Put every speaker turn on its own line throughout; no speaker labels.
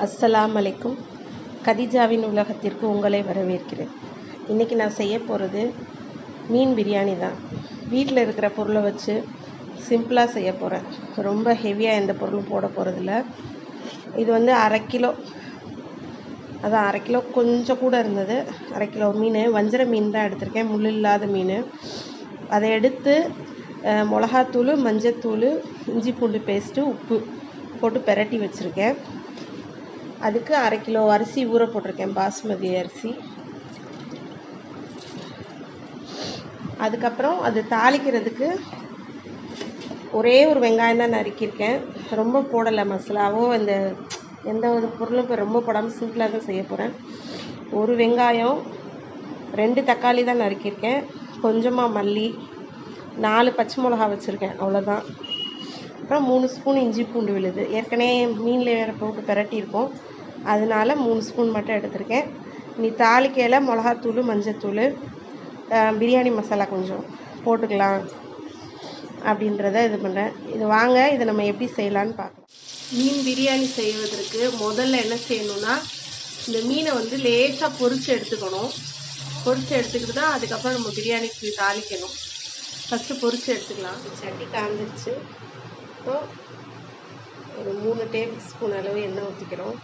அஸ்ஸலாமு அலைக்கும். கதீஜாவின் உலகத்திற்கு உங்களை வரவேற்கிறேன். இன்றைக்கி நான் செய்ய போகிறது மீன் பிரியாணி தான். வீட்டில் இருக்கிற பொருளை வச்சு சிம்பிளாக செய்ய போகிறேன். ரொம்ப ஹெவியாக எந்த பொருளும் போட போகிறதில்ல. இது வந்து அரை கிலோ கொஞ்சம் கூட இருந்தது. அரை கிலோ மீன், வஞ்சர மீன் தான் எடுத்திருக்கேன், முள் இல்லாத மீன். அதை எடுத்து மிளகாத்தூள், மஞ்சத்தூள், இஞ்சி பூண்டு பேஸ்ட்டு, உப்பு போட்டு பெரட்டி வச்சுருக்கேன். அதுக்கு அரை கிலோ அரிசி ஊற போட்டிருக்கேன், பாஸ்மதி அரிசி. அதுக்கப்புறம் அது தாளிக்கிறதுக்கு ஒரே ஒரு வெங்காயம் தான் நறுக்கியிருக்கேன். ரொம்ப போடலை மசாலாவோ, எந்த ஒரு பொருளும் இப்போ ரொம்ப போடாமல் சிம்பிளாக தான் செய்ய போகிறேன். ஒரு வெங்காயம், 2 தக்காளி தான் நறுக்கியிருக்கேன், கொஞ்சமாக மல்லி, 4 பச்சை மிளகா வச்சுருக்கேன், அவ்வளோதான். அப்புறம் 3 ஸ்பூன் இஞ்சி பூண்டு விழுது. ஏற்கனவே மீனில் வேறு போட்டு பெரட்டியிருக்கோம், அதனால 3 ஸ்பூன் மட்டும் எடுத்திருக்கேன். நீ தாளிக்கையில் மிளகாத்தூள், மஞ்சத்தூள், பிரியாணி மசாலா கொஞ்சம் போட்டுக்கலாம் அப்படின்றத இது பண்ணுறேன். இது வாங்க, இதை நம்ம எப்படி செய்யலான்னு பார்க்கலாம். மீன் பிரியாணி செய்வதற்கு முதல்ல என்ன செய்யணும்னா, இந்த மீனை வந்து லேசாக பொரித்து எடுத்துக்கணும். பொரித்து எடுத்துக்கிட்டு தான் அதுக்கப்புறம் நம்ம பிரியாணிக்கு தாளிக்கணும். ஃபஸ்ட்டு பொரித்து எடுத்துக்கலாம். சட்டி காஞ்சிருச்சு. இப்போ ஒரு 3 டேபிள் ஸ்பூன் அளவு எண்ணெய் ஊற்றிக்கிறோம்.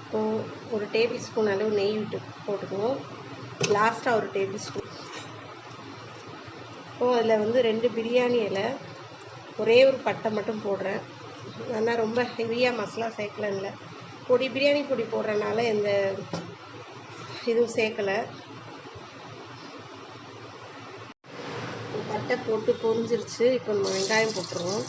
இப்போ ஒரு டேபிள் ஸ்பூன் அளவு நெய் விட்டு போட்டுக்குவோம். லாஸ்ட்டாக ஒரு டேபிள் ஸ்பூன். இப்போது அதில் வந்து 2 பிரியாணி இலை, ஒரே ஒரு பட்டை மட்டும் போடுறேன். ஆனால் ரொம்ப ஹெவியாக மசாலா சேர்க்கலன்னு, பொடி பிரியாணி பொடி போடுறதுனால எந்த இதுவும் சேர்க்கலை. பட்டை போட்டு பொரிஞ்சிருச்சு. இப்போ நம்ம வெங்காயம் போட்டுருவோம்.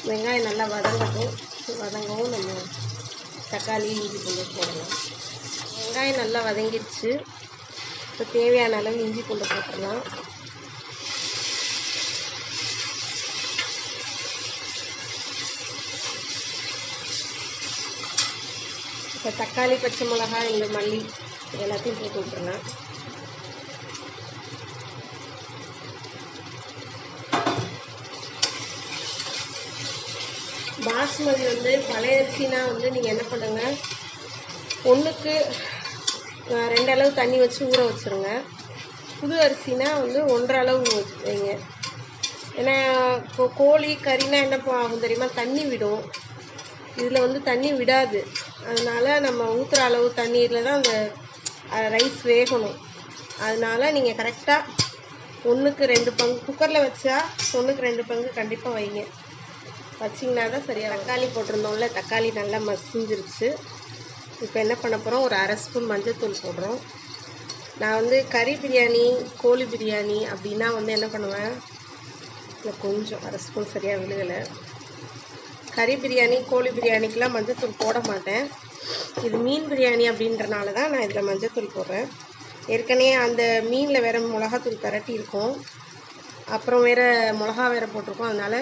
வெங்காயம் நல்லா வதங்கவும் நம்ம தக்காளி, இஞ்சி பூண்டு போடலாம். வெங்காயம் நல்லா வதங்கிடுச்சு. இப்போ தேவையான அளவு இஞ்சி பூண்டு போட்டுடலாம். இப்போ தக்காளி, பச்சை மிளகாய், இந்த மல்லி எல்லாத்தையும் போட்டு விட்டுறலாம். பாஸ்மதி வந்து பழைய அரிசினா வந்து நீங்கள் என்ன பண்ணுங்க, 1க்கு 2 அளவு தண்ணி வச்சு ஊற வச்சுருங்க. புது அரிசினா வந்து 1.5 அளவு வைங்க. ஏன்னா இப்போ கோழி கறினா என்ன ஆகும் தெரியுமா, தண்ணி விடும். இதில் வந்து தண்ணி விடாது. அதனால் நம்ம ஊற்றுற அளவு தண்ணீரில் தான் அந்த ரைஸ் வேகணும். அதனால் நீங்கள் கரெக்டாக 1க்கு 2 பங்கு, குக்கரில் வச்சா 1க்கு 2 பங்கு கண்டிப்பாக வைங்க. வச்சிங்கன்னா தான் சரியாக. தக்காளி போட்டிருந்தோம்ல, தக்காளி நல்லா மசிஞ்சிருச்சு. இப்போ என்ன பண்ண போகிறோம், ஒரு அரை ஸ்பூன் மஞ்சத்தூள் போடுறோம். நான் வந்து கறி பிரியாணி, கோழி பிரியாணி அப்படின்னா வந்து என்ன பண்ணுவேன், இல்லை கொஞ்சம் அரை ஸ்பூன் சரியாக விழுகலை. கறி பிரியாணி, கோழி பிரியாணிக்கெலாம் மஞ்சத்தூள் போட மாட்டேன். இது மீன் பிரியாணி அப்படின்றனால தான் நான் இதில் மஞ்சத்தூள் போடுறேன். ஏற்கனவே அந்த மீனில் வேறு மிளகாத்தூள் பரட்டி இருக்கும், அப்புறம் வேறு மிளகா வேறு போட்டிருக்கோம். அதனால்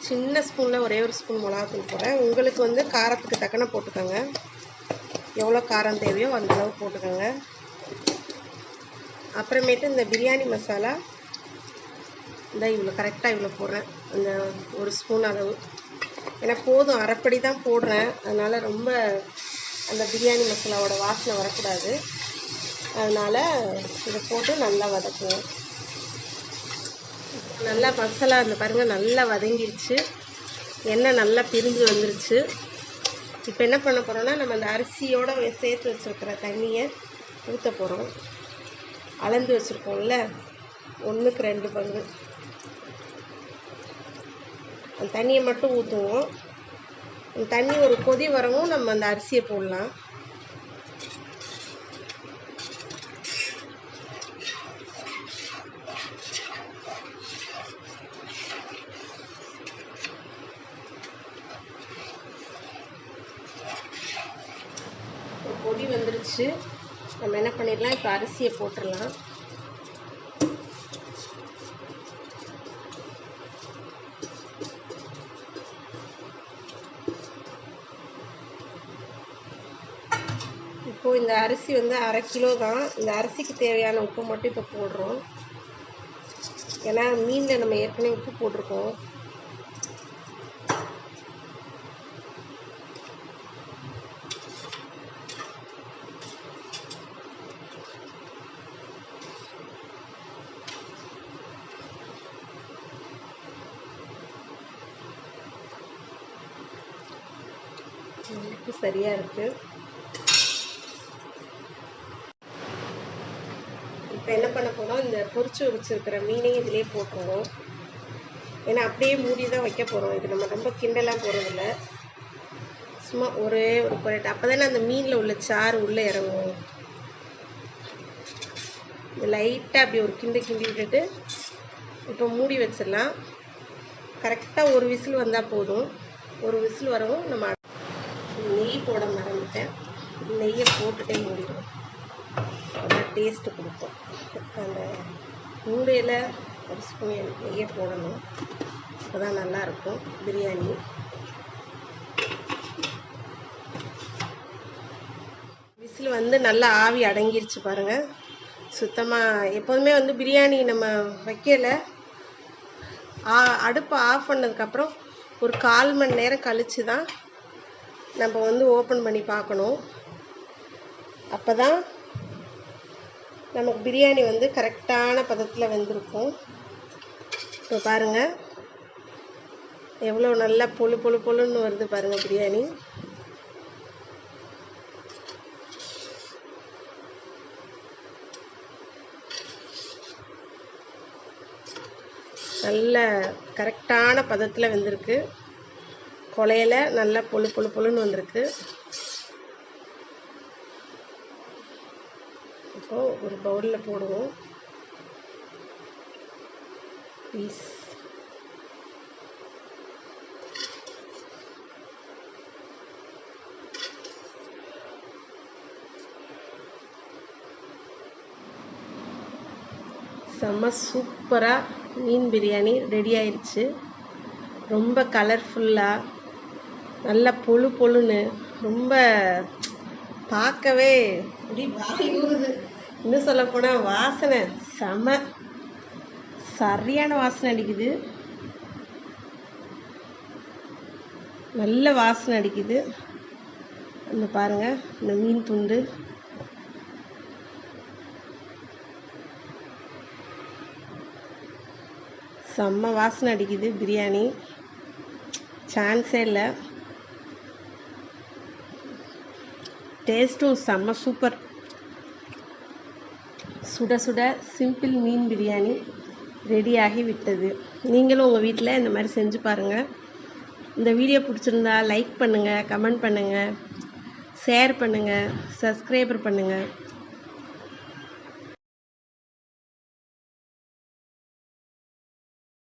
சின்ன ஸ்பூனில் ஒரே ஒரு ஸ்பூன் மிளகாத்தூள் போடுறேன். உங்களுக்கு வந்து காரத்துக்கு தக்கன போட்டுக்கோங்க, எவ்வளோ காரம் தேவையோ அந்தளவு போட்டுக்கோங்க. அப்புறமேட்டு இந்த பிரியாணி மசாலா இவ்வளோ கரெக்டாக இவ்வளோ போடுறேன், அந்த ஒரு ஸ்பூன் அளவு. ஏன்னா போதும், அரைப்படி தான் போடுறேன். அதனால் ரொம்ப அந்த பிரியாணி மசாலாவோட வாசனை வரக்கூடாது. அதனால் இதை போட்டு நல்லா வதக்குவோம். நல்லா மசாலா இந்த பாருங்கள் நல்லா வதங்கிடுச்சு, எண்ணெய் நல்லா பிரிஞ்சு வந்துருச்சு. இப்போ என்ன பண்ண போகிறோன்னா, நம்ம அந்த அரிசியோடு சேர்த்து வச்சுருக்கிற தண்ணியை ஊற்ற போகிறோம். அளந்து வச்சுருக்கோம்ல, 1க்கு 2 பங்கு அந்த தண்ணியை மட்டும் ஊற்றுவோம். அந்த தண்ணி ஒரு கொதி வரவும் நம்ம அந்த அரிசியை போடலாம். கொதி வந்துருச்சு. நம்ம என்ன பண்ணிடலாம், இப்போ அரிசியை போட்டுடலாம். இப்போது இந்த அரிசி வந்து 1/2 கிலோ தான். இந்த அரிசிக்கு தேவையான உப்பு மட்டும் இப்போ போடுறோம். ஏன்னா மீனில் நம்ம ஏற்கனவே உப்பு போட்டிருக்கோம். உப்பு சரியாக இருக்குது. இப்போ என்ன பண்ண போகிறோம், இந்த பொரிச்சு வச்சுருக்கிற மீனையும் இதிலே போட்டுருவோம். ஏன்னா அப்படியே மூடி தான் வைக்க போகிறோம். இது நம்ம ரொம்ப கிண்டலாம் போகிறதில்ல. சும்மா ஒரே ஒரு பொருட்டு அப்போ தானே அந்த மீனில் உள்ள சாறு உள்ளே இறங்கும். இது லைட்டாக அப்படி ஒரு கிண்டி விட்டுட்டு இப்போ மூடி வச்சிடலாம். கரெக்டாக ஒரு விசில் வந்தால் போதும். ஒரு விசில் வரவும் நம்ம நெய் போட மறந்துட்டேன். நெய்யை போட்டுட்டே மூடிடுவோம். அதான் டேஸ்ட்டு கொடுப்போம். அந்த மூடையில் ஒரு ஸ்பூன் நெய்யை போடணும். அப்போ தான் நல்லாயிருக்கும் பிரியாணி. விசில் வந்து நல்லா ஆவி அடங்கிருச்சு பாருங்கள். சுத்தமாக எப்போதுமே வந்து பிரியாணி நம்ம வைக்கல, அடுப்பை ஆஃப் பண்ணதுக்கப்புறம் ஒரு 1/4 மணி நேரம் கழித்து தான் நம்ம வந்து ஓப்பன் பண்ணி பார்க்கணும். அப்போ தான் நமக்கு பிரியாணி வந்து கரெக்டான பதத்தில் வெந்திருக்கும். இப்போ பாருங்கள் எவ்வளோ நல்லா பொழுன்னு வருது பாருங்கள் பிரியாணி. நல்ல கரெக்டான பதத்தில் வெந்திருக்கு. கொலையில் நல்லா பொழுன்னு வந்திருக்கு. இப்போது ஒரு பவுலில் போடுவோம் பீஸ். செம்ம சூப்பராக மீன் பிரியாணி ரெடி ஆயிடுச்சு. ரொம்ப கலர்ஃபுல்லாக நல்லா பொழுன்னு ரொம்ப பார்க்கவே அப்படி வாய் ஊறுது. இன்னும் சொல்லப்போனால் வாசனை சரியான வாசனை அடிக்குது. நல்ல வாசனை அடிக்குது. இந்த பாருங்கள் இந்த மீன் துண்டு செம்ம வாசனை அடிக்குது. பிரியாணி சான்ஸே இல்லை. டேஸ்ட்டும் செம்ம சூப்பர். சுட சுட சிம்பிள் மீன் பிரியாணி ரெடியாகி விட்டது. நீங்களும் உங்கள் வீட்டில் இந்த மாதிரி செஞ்சு பாருங்கள். இந்த வீடியோ பிடிச்சிருந்தா லைக் பண்ணுங்கள், கமெண்ட் பண்ணுங்கள், ஷேர் பண்ணுங்கள், சப்ஸ்கிரைபர் பண்ணுங்கள்.